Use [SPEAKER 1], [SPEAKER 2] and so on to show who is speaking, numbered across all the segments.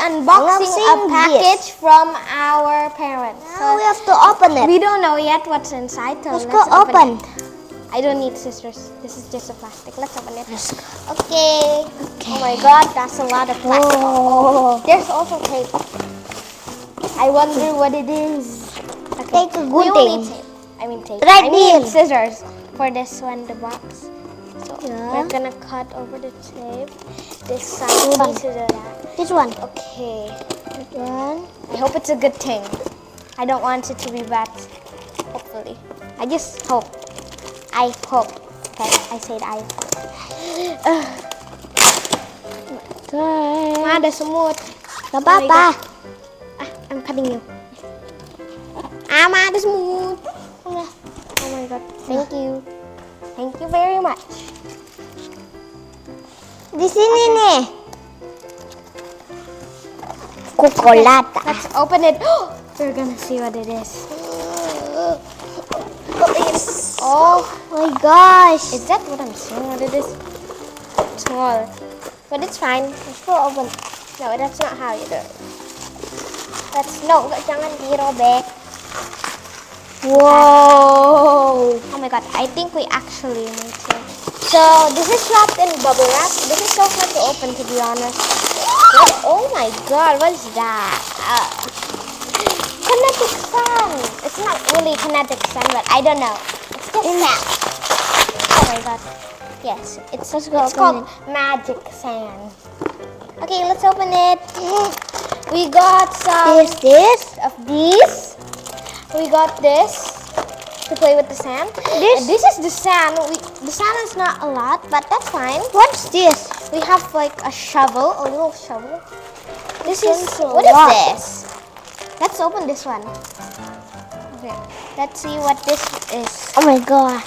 [SPEAKER 1] Unboxing a package from our parents.
[SPEAKER 2] Now we have to open it.
[SPEAKER 1] We don't know yet what's inside. So
[SPEAKER 2] let's go open.
[SPEAKER 1] I don't need scissors. This is just a plastic. Let's open it. Okay. Oh my God, that's a lot of plastic. Oh. There's also tape. I wonder what it is. Okay.
[SPEAKER 2] Take a good thing.
[SPEAKER 1] Tape. I mean tape.
[SPEAKER 2] Right
[SPEAKER 1] I mean scissors for this one, the box. So we're gonna cut over the tape. This side pieces of that.
[SPEAKER 2] This one.
[SPEAKER 1] Okay.
[SPEAKER 2] This one.
[SPEAKER 1] I hope it's a good thing. I don't want it to be bad. Hopefully. I just hope. I hope. Okay, I said I hope. Ada semut.
[SPEAKER 2] Gak apa-apa.
[SPEAKER 1] I'm cutting you. Ada semut. Oh my God. Thank you. Thank you very much.
[SPEAKER 2] Di sini nih. Chocolate.
[SPEAKER 1] Let's open it. We're gonna see what it is. Oh
[SPEAKER 2] my gosh.
[SPEAKER 1] Is that what I'm seeing? What it is? Small. But it's fine. Let's go open. No, that's not how you do it. Jangan dirobek.
[SPEAKER 2] Whoa.
[SPEAKER 1] Oh my God, I think we actually need to. So, this is wrapped in bubble wrap. This is so fun to open, to be honest. Oh my God, what is that? Kinetic sun. It's not really kinetic sun, but I don't know. It's just sand. Oh my God. Yes, it's called magic sand. Okay, let's open it. We got some of these. We got this to play with the sand. This is the sand. The sand is not a lot, but that's fine.
[SPEAKER 2] What's this?
[SPEAKER 1] We have like a shovel, a little shovel. What is this? Let's open this one. Okay, let's see what this is.
[SPEAKER 2] Oh my God.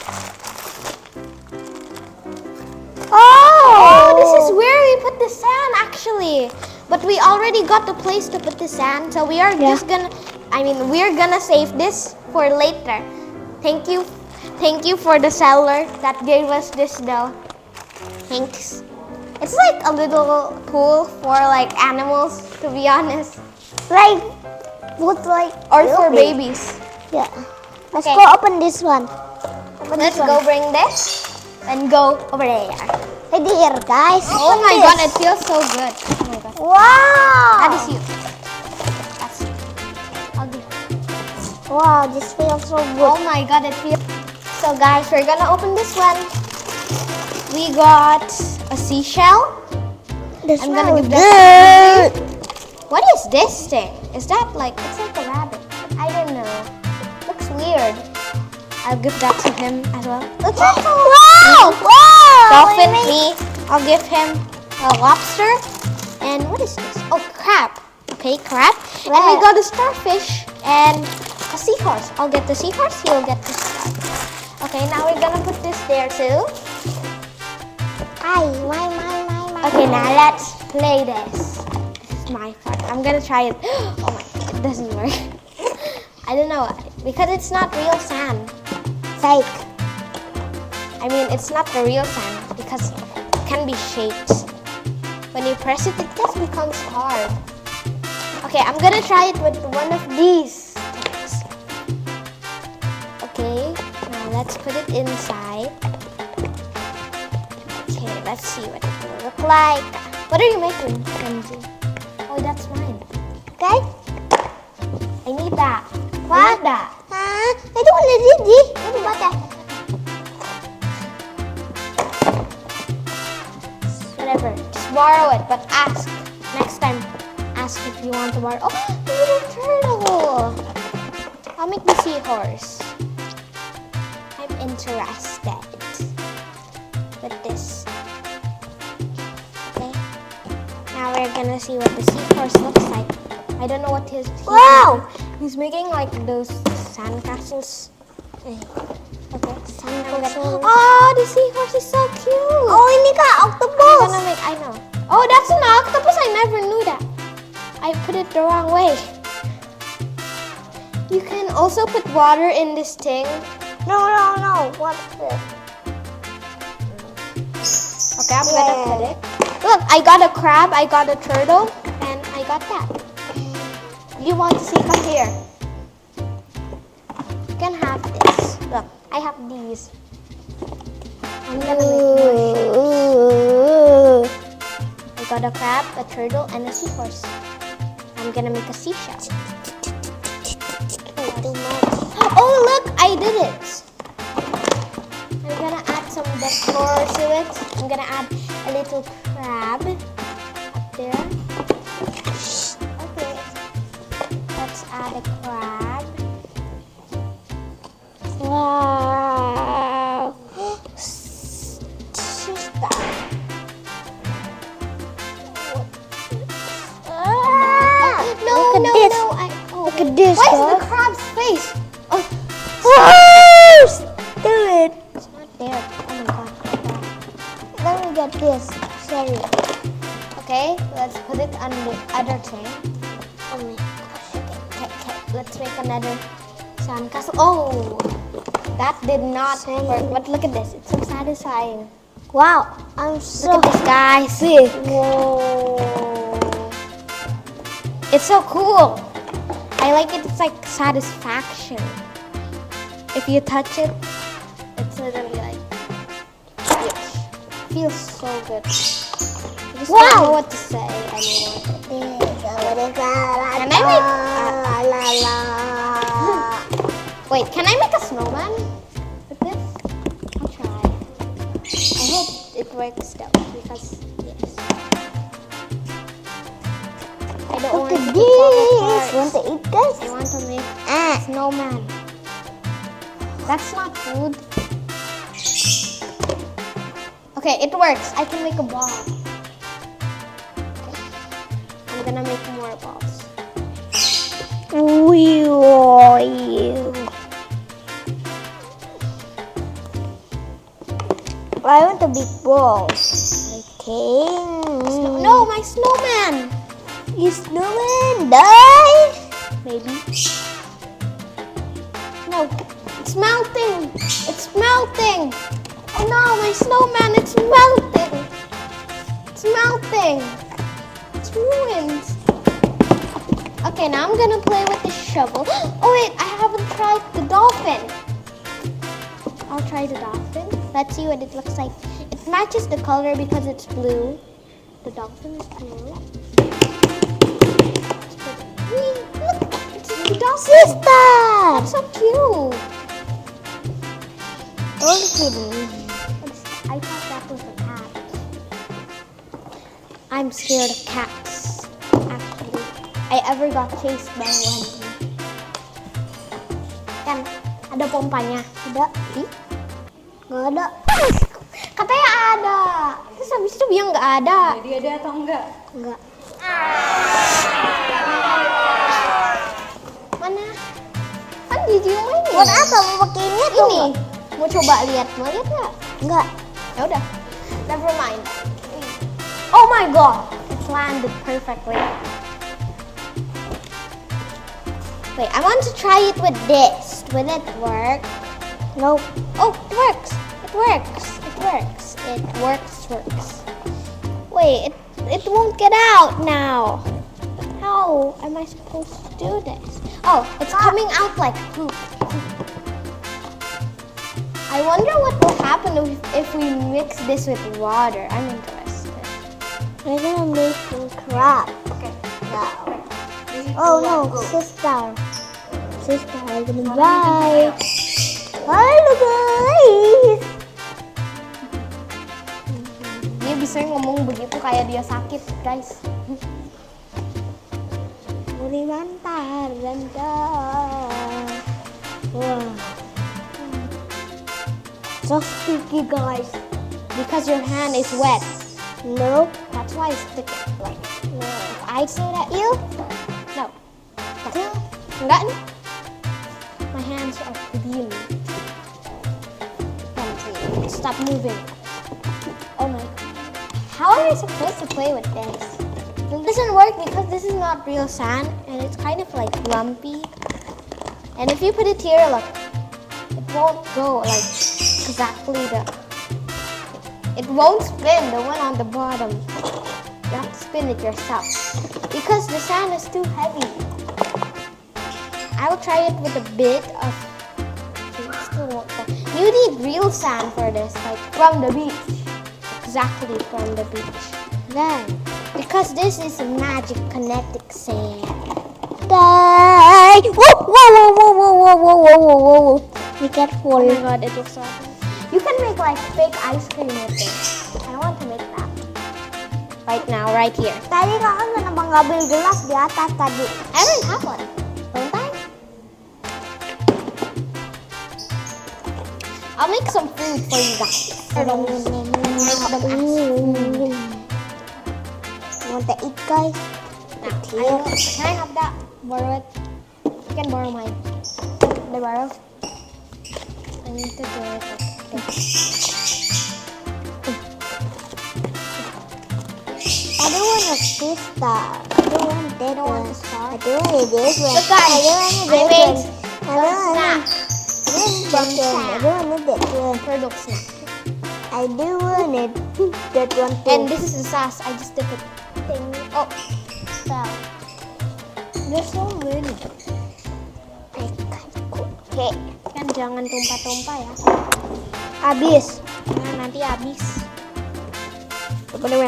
[SPEAKER 1] Oh, this is where we put the sand actually. But we already got the place to put the sand, so we are just gonna, we're gonna save this for later. Thank you for the seller that gave us this though. Thanks. It's like a little pool for like animals, to be honest. Or for babies.
[SPEAKER 2] Yeah. Let's go open this one.
[SPEAKER 1] Let's go bring this and go over there.
[SPEAKER 2] Hey there, guys.
[SPEAKER 1] Oh my God, it feels so good. Oh my God.
[SPEAKER 2] Wow.
[SPEAKER 1] That is you. That's ugly.
[SPEAKER 2] Wow, this feels so good.
[SPEAKER 1] Oh my God, it feels. So guys, we're gonna open this one. We got a seashell. I'm gonna give that. What is this thing? Is that like, it's like a rabbit. I don't know. Looks weird. I'll give that to him as well. Looks like a dolphin. I'll give him a lobster. And what is this? Oh, crab. Okay, crab. And we got a starfish and a seahorse. I'll get the seahorse. He'll get the star. Okay, now we're gonna put this there too. Okay, now let's play this. This is my part. I'm gonna try it. Oh my God, it doesn't work. I don't know, because it's not real sand.
[SPEAKER 2] Fake.
[SPEAKER 1] It's not the real sand because it can be shaped. When you press it, it just becomes hard. Okay, I'm gonna try it with one of these things. Okay, now let's put it inside. Okay, let's see what it will look like. What are you making, Kenzie? Oh, that's mine.
[SPEAKER 2] Okay.
[SPEAKER 1] I need that.
[SPEAKER 2] What?
[SPEAKER 1] I need that.
[SPEAKER 2] I don't want this. What about that?
[SPEAKER 1] Whatever. Just borrow it, but ask. Next time, ask if you want to borrow. Oh, the little turtle. I'll make the seahorse. I'm interested with this. Okay. Now we're gonna see what the seahorse looks like. I don't know what he's
[SPEAKER 2] Wow!
[SPEAKER 1] He's making like those sand castles. Okay.
[SPEAKER 2] Sandcastle.
[SPEAKER 1] Oh, the seahorse is so cute.
[SPEAKER 2] Oh, ini kak octopus.
[SPEAKER 1] I know. Oh, that's an octopus. I never knew that. I put it the wrong way. You can also put water in this thing.
[SPEAKER 2] No. What's this?
[SPEAKER 1] Okay, I'm gonna put it. Look, I got a crab, I got a turtle, and I got that. You want to see? Come here. You can have this. Look, I have these. I'm gonna make more shapes. I got a crab, a turtle, and a seahorse. I'm gonna make a seashell. Oh, look, I did it. I'm gonna add some decor to it. I'm gonna add a little crab up there. Okay, let's add a crab.
[SPEAKER 2] Wow.
[SPEAKER 1] No.
[SPEAKER 2] Look at this.
[SPEAKER 1] Why is the crab's face? Oh,
[SPEAKER 2] Do it.
[SPEAKER 1] it's not there. Oh my god.
[SPEAKER 2] Let me get this. Sorry.
[SPEAKER 1] Okay, let's put it on the other thing.
[SPEAKER 2] Oh my gosh.
[SPEAKER 1] Okay, let's make another sandcastle. Oh, that did not work. But look at this. It's so satisfying.
[SPEAKER 2] Wow. I'm so
[SPEAKER 1] Look at this, guys.
[SPEAKER 2] big.
[SPEAKER 1] Whoa. It's so cool. I like it. It's like satisfaction. If you touch it, it's literally like feels so good. I just don't know what to say anymore. Can I make? Wait, can I make a snowman with this? I'll try. I hope it works though, because yes. I don't
[SPEAKER 2] Look
[SPEAKER 1] want
[SPEAKER 2] at
[SPEAKER 1] to
[SPEAKER 2] this.
[SPEAKER 1] this.
[SPEAKER 2] Want to eat this?
[SPEAKER 1] I want to make a snowman. That's not food. Okay, it works. I can make a ball. Okay. I'm gonna make more balls.
[SPEAKER 2] I want a big ball. Okay.
[SPEAKER 1] No, my snowman.
[SPEAKER 2] Your snowman die?
[SPEAKER 1] Maybe. No, it's melting. It's melting. Oh no, my snowman, it's melting. It's melting. It's ruined. Okay, now I'm gonna play with the shovel. Oh wait, I haven't tried the dolphin. I'll try the dolphin. Let's see what it looks like. It matches the color because it's blue. The dolphin is blue. Look, it's the dolphin.
[SPEAKER 2] Sister!
[SPEAKER 1] That's so cute.
[SPEAKER 2] Only kidding.
[SPEAKER 1] I thought that was a cat. I'm scared of cats, actually. I ever got chased by one. Kan, ada pompanya. Ada. Ih,
[SPEAKER 2] Nggak ada.
[SPEAKER 1] katanya ada. Terus habis itu bilang nggak ada.
[SPEAKER 3] Jadi ada atau enggak?
[SPEAKER 2] Nggak.
[SPEAKER 1] Mana? Kan di rumah ini.
[SPEAKER 2] Buat apa mau pakai ini atau
[SPEAKER 1] Ini. Mau coba lihat? Mau lihat nggak?
[SPEAKER 2] Nggak.
[SPEAKER 1] Ya udah. Never mind. Oh my god. It's landed perfectly. Wait, I want to try it with this. Will it work?
[SPEAKER 2] Nope.
[SPEAKER 1] Oh, it works. It works. It works. It works. Wait, it won't get out now. How am I supposed to do this? Oh, it's coming out like poop. I wonder what will happen if we mix this with water. I'm interested.
[SPEAKER 2] I'm gonna make some crab.
[SPEAKER 1] Okay.
[SPEAKER 2] Now. Oh no, sister. Sister, I'm gonna buy. Hello guys.
[SPEAKER 1] Dia bisa ngomong begitu kayak dia sakit, guys.
[SPEAKER 2] Muri mantar. Wow. So sticky, guys.
[SPEAKER 1] Because your hand is wet.
[SPEAKER 2] Nope.
[SPEAKER 1] That's why it's sticky. Like, if I say that you, no. Enggak nih. My hands are clean. Kenzie, stop moving. Oh my god. How am I supposed to play with this? It doesn't work because this is not real sand and it's kind of like lumpy. And if you put it here, look, it won't go like exactly it won't spin, the one on the bottom. You have to spin it yourself because the sand is too heavy. I'll try it with a bit of, it still won't go. You need real sand for this, like from the beach. Exactly from the beach.
[SPEAKER 2] Then,
[SPEAKER 1] because this is a magic kinetic sand.
[SPEAKER 2] die! Whoa, whoa, whoa, whoa, whoa, whoa, whoa, whoa, whoa, whoa. Be careful.
[SPEAKER 1] Oh my god, it looks awesome. You can make like fake ice cream with this. I want to make that. Right now, right here.
[SPEAKER 2] Tadi kakak kenapa ngambil gelas di atas tadi?
[SPEAKER 1] I don't have one. Don't I? I'll make some food for you guys.
[SPEAKER 2] Want to eat, guys?
[SPEAKER 1] Can I have that? Borrow it. You can borrow mine. Can I borrow? I need to do it like this.
[SPEAKER 2] I don't want a sister. I don't want that
[SPEAKER 1] don't want
[SPEAKER 2] one.
[SPEAKER 1] the star?
[SPEAKER 2] I don't want this one.
[SPEAKER 1] Look, guys,
[SPEAKER 2] I don't want
[SPEAKER 1] I
[SPEAKER 2] this
[SPEAKER 1] made
[SPEAKER 2] one. I don't want that one.
[SPEAKER 1] Turtle snack.
[SPEAKER 2] I do want it. That one too.
[SPEAKER 1] And this is the sauce. I just dip it. Ding. Oh, fell. There's so many.
[SPEAKER 2] Okay.
[SPEAKER 1] Kan jangan tumpah-tumpah ya.
[SPEAKER 2] Habis.
[SPEAKER 1] Nah, nanti habis.
[SPEAKER 2] Mana?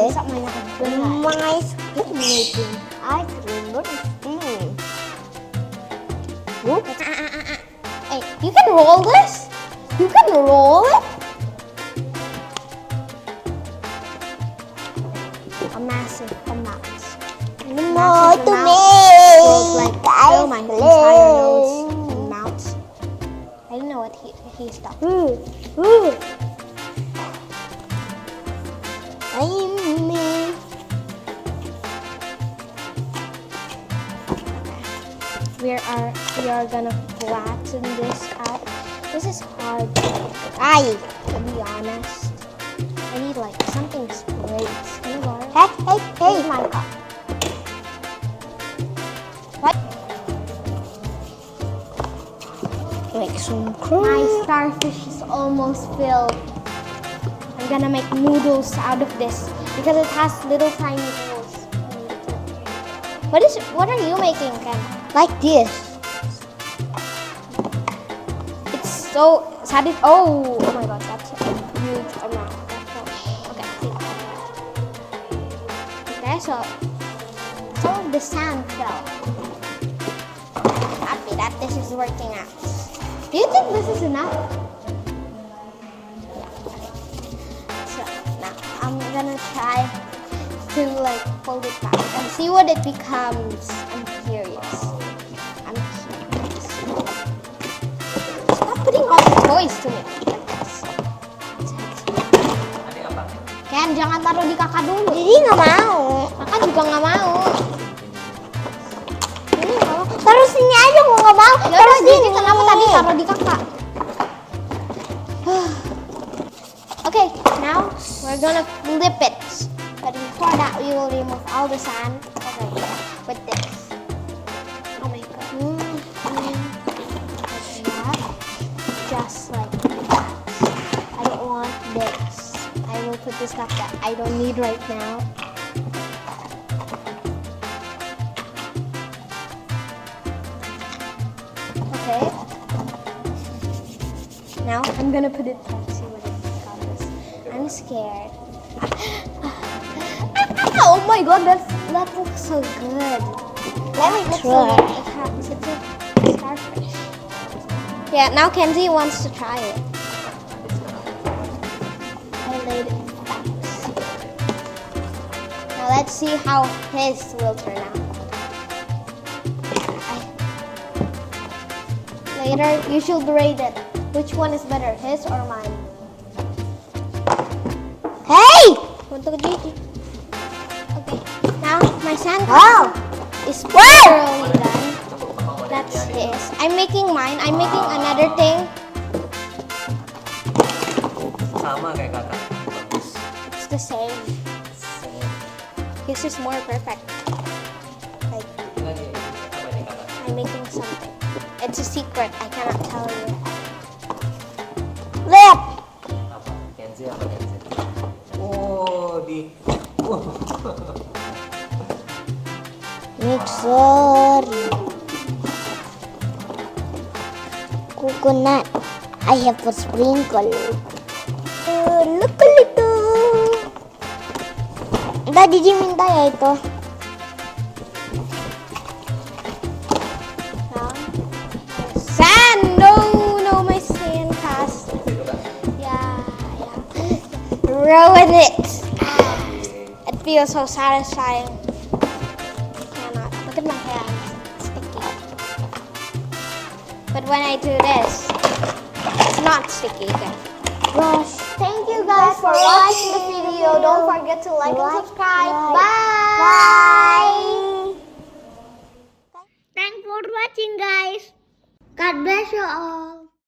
[SPEAKER 1] Bisa main aku.
[SPEAKER 2] My ice cream making. Ice cream roasting. Whoop.
[SPEAKER 1] Hey, you can roll this? You can roll it? A massive amount.
[SPEAKER 2] No, to me.
[SPEAKER 1] Feels like fill my entire nose and mouth. I don't know what he's talking.
[SPEAKER 2] Me.
[SPEAKER 1] We are gonna flatten this out. This is hard to be honest. I need like something straight. Can you borrow?
[SPEAKER 2] Hey.
[SPEAKER 1] My cup. What?
[SPEAKER 2] Make some
[SPEAKER 1] My starfish is almost filled. I'm gonna make noodles out of this because it has little tiny holes. What are you making, Ken?
[SPEAKER 2] like this.
[SPEAKER 1] It's so sad. Oh my god, that's a huge amount. Okay, see. Okay, so some of the sand fell. Happy that this is working out. Do you think this is enough? So now I'm gonna try to like fold it back and see what it becomes. I'm curious. Stop putting all the toys to me like this. Ken, jangan taruh di kakak dulu.
[SPEAKER 2] Jadi nggak mau.
[SPEAKER 1] Kakak juga nggak mau.
[SPEAKER 2] Ini nggak mau. Taruh sini aja, gua nggak mau.
[SPEAKER 1] Ya
[SPEAKER 2] Taruh
[SPEAKER 1] udah,
[SPEAKER 2] sini.
[SPEAKER 1] jadi kenapa tadi taruh di kakak? Okay, now we're gonna flip it. But before that, we will remove all the sand over here with this. Oh my god. Like that. Just like that. I don't want this. I will put the stuff that I don't need right now. Okay. Now I'm gonna put it. Let's see what it becomes. I'm scared. Oh my god, that looks so good.
[SPEAKER 2] Let me
[SPEAKER 1] Looks
[SPEAKER 2] try.
[SPEAKER 1] So good. It's a starfish. Yeah, now Kenzie wants to try it. I laid it back. Now let's see how his will turn out. Later, you should rate it. Which one is better, his or mine?
[SPEAKER 2] Hey!
[SPEAKER 1] Untuk Gigi. Okay, now my sand
[SPEAKER 2] Wow!
[SPEAKER 1] is thoroughly done. That's his. I'm making mine. I'm making another thing.
[SPEAKER 3] Sama kayak kakak. Bagus.
[SPEAKER 1] It's the same. His is more perfect. Like
[SPEAKER 3] Lagi apa nih kakak?
[SPEAKER 1] I'm making some it's a secret. I cannot tell you.
[SPEAKER 2] Lihat.
[SPEAKER 3] Apa? Kenzie apa Kenzie? Oh, di.
[SPEAKER 2] Mixer. Coconut. I have a sprinkle. Look a little. Tadi Ji minta ya itu.
[SPEAKER 1] Sand! No, my sand cast. Yeah. Ruin it. It feels so satisfying. Cannot. Look at my hands. Sticky. But when I do this, it's not sticky again.
[SPEAKER 2] Gosh.
[SPEAKER 1] Thank you guys for watching the video. Don't forget to like and subscribe. Bye.
[SPEAKER 2] Bye. Thanks for watching, guys. God bless you all.